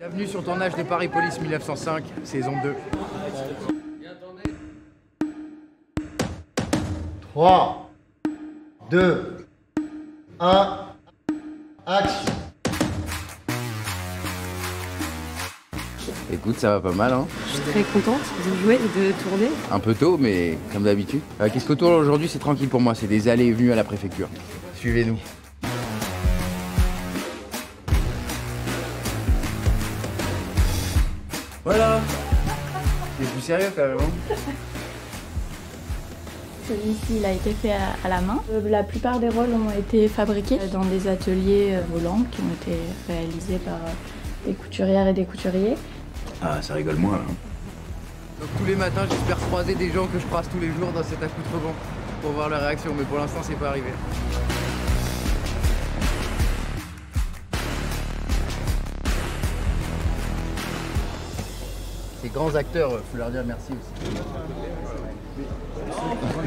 Bienvenue sur le tournage de Paris Police 1905, saison 2. 3, 2, 1, action. Écoute, ça va pas mal, hein. Je suis très contente de jouer et de tourner. Un peu tôt, mais comme d'habitude. Qu'est-ce qu'au tour aujourd'hui, c'est tranquille pour moi, c'est des allées et venues à la préfecture. Suivez-nous. Voilà. C'est plus sérieux quand même, hein. Celui-ci, il a été fait à la main. La plupart des rôles ont été fabriqués dans des ateliers volants qui ont été réalisés par des couturières et des couturiers. Ah, ça rigole moins, hein. Donc tous les matins, j'espère croiser des gens que je croise tous les jours dans cet accoutrement pour voir leur réaction, mais pour l'instant, c'est pas arrivé. Ces grands acteurs, faut leur dire merci aussi.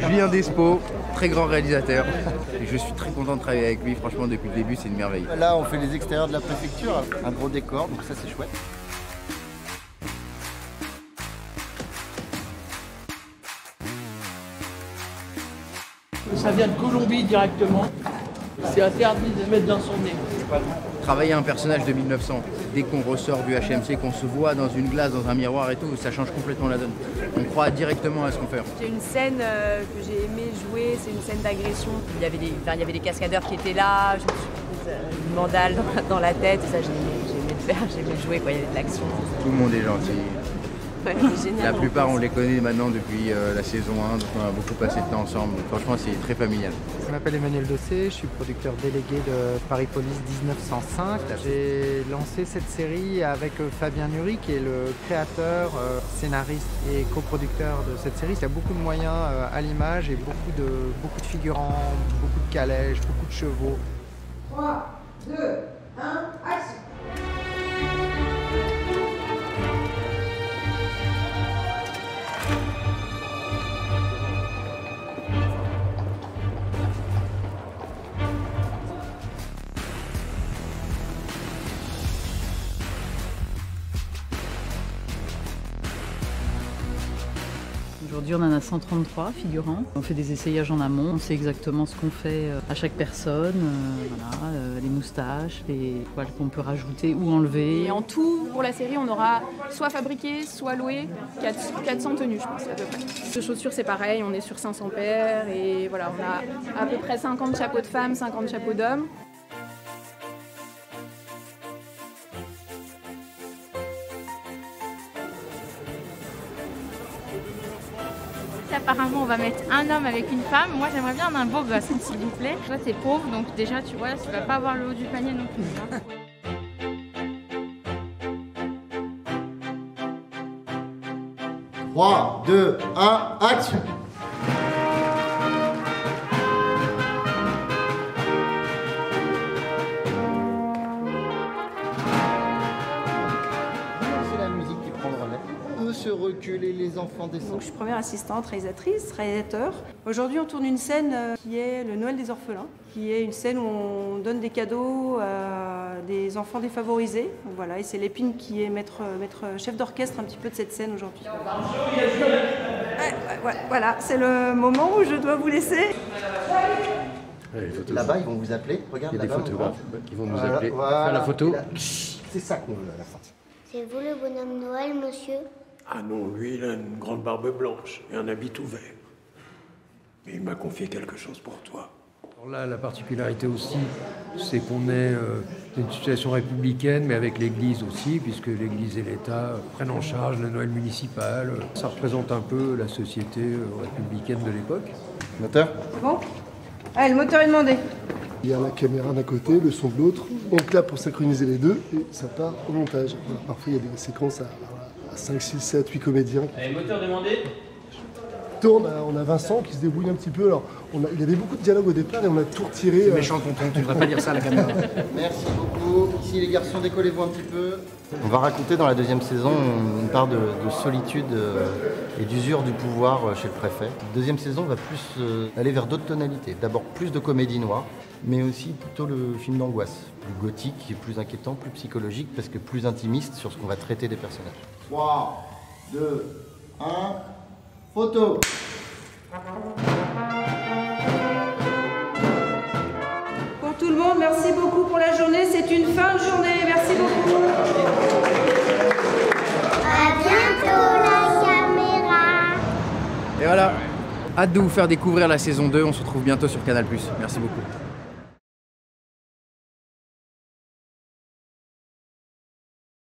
Julien Despo, très grand réalisateur. Et je suis très content de travailler avec lui, franchement depuis le début c'est une merveille. Là on fait les extérieurs de la préfecture, un gros décor, donc ça c'est chouette. Ça vient de Colombie directement. C'est interdit de mettre dans son nez. Travailler un personnage de 1900, dès qu'on ressort du HMC, qu'on se voit dans une glace, dans un miroir et tout, ça change complètement la donne. On croit directement à ce qu'on fait. J'ai une scène que j'ai aimé jouer, c'est une scène d'agression. Il y avait des cascadeurs qui étaient là, je me suis prise une mandale dans la tête, et ça j'ai aimé le faire, j'ai aimé le jouer, quoi. Il y avait de l'action. Tout le monde est gentil. Ouais, c'est génial. La plupart on les connaît maintenant depuis la saison 1, donc on a beaucoup passé de temps ensemble. Donc, franchement c'est très familial. Je m'appelle Emmanuel Dossé, je suis producteur délégué de Paris Police 1905. J'ai lancé cette série avec Fabien Nury qui est le créateur, scénariste et coproducteur de cette série. Il y a beaucoup de moyens à l'image et beaucoup de figurants, beaucoup de calèches, beaucoup de chevaux. 3, 2, 1, action! Aujourd'hui, on en a 133 figurants. On fait des essayages en amont. On sait exactement ce qu'on fait à chaque personne. Les moustaches, les poils qu'on peut rajouter ou enlever. Et en tout, pour la série, on aura soit fabriqué, soit loué 400 tenues, je pense, à peu près. De chaussures, c'est pareil, on est sur 500 paires. Et voilà, on a à peu près 50 chapeaux de femmes, 50 chapeaux d'hommes. Apparemment, on va mettre un homme avec une femme. Moi, j'aimerais bien un beau gosse, s'il vous plaît. Toi, c'est pauvre, donc déjà, tu vois, tu vas pas avoir le haut du panier non plus. Hein. 3, 2, 1, action. C'est la musique qui prend le relais. Eux se reculent et les enfants descendent. Donc, je suis première assistante, réalisatrice, réalisateur. Aujourd'hui, on tourne une scène qui est le Noël des orphelins, qui est une scène où on donne des cadeaux à des enfants défavorisés. Donc, voilà, et c'est Lépine qui est maître chef d'orchestre un petit peu de cette scène aujourd'hui. Voilà, c'est le moment où je dois vous laisser. Là-bas, ils vont vous appeler. Regarde, il y a des photographes qui vont nous appeler, voilà. faire la photo. C'est ça qu'on veut à la sortie. C'est vous le bonhomme Noël, monsieur? Ah non, lui, il a une grande barbe blanche et un habit tout vert. Mais il m'a confié quelque chose pour toi. Alors là, la particularité aussi, c'est qu'on est dans une situation républicaine, mais avec l'Église aussi, puisque l'Église et l'État prennent en charge le Noël municipal. Ça représente un peu la société républicaine de l'époque. Moteur? C'est bon? Allez, le moteur est demandé. Il y a la caméra d'un côté, le son de l'autre. On clappe pour synchroniser les deux et ça part au montage. Voilà, parfois, il y a des séquences à 5, 6, 7, 8 comédiens. Allez, moteur demandé. Tourne, on a Vincent qui se débrouille un petit peu. Alors, il y avait beaucoup de dialogue au départ et on a tout retiré. C'est méchant, tonton, tu ne devrais pas dire ça à la caméra. Merci beaucoup. ici, les garçons, décollez-vous un petit peu. On va raconter dans la deuxième saison une part de solitude et d'usure du pouvoir chez le préfet. La deuxième saison va plus aller vers d'autres tonalités. D'abord plus de comédie noire, mais aussi plutôt le film d'angoisse. Plus gothique, plus inquiétant, plus psychologique, parce que plus intimiste sur ce qu'on va traiter des personnages. 3, 2, 1, photo. Pour tout le monde, merci beaucoup pour la journée. C'est une fin de journée. Merci beaucoup. À bientôt la caméra. Et voilà, hâte de vous faire découvrir la saison 2. On se retrouve bientôt sur Canal+. Merci beaucoup.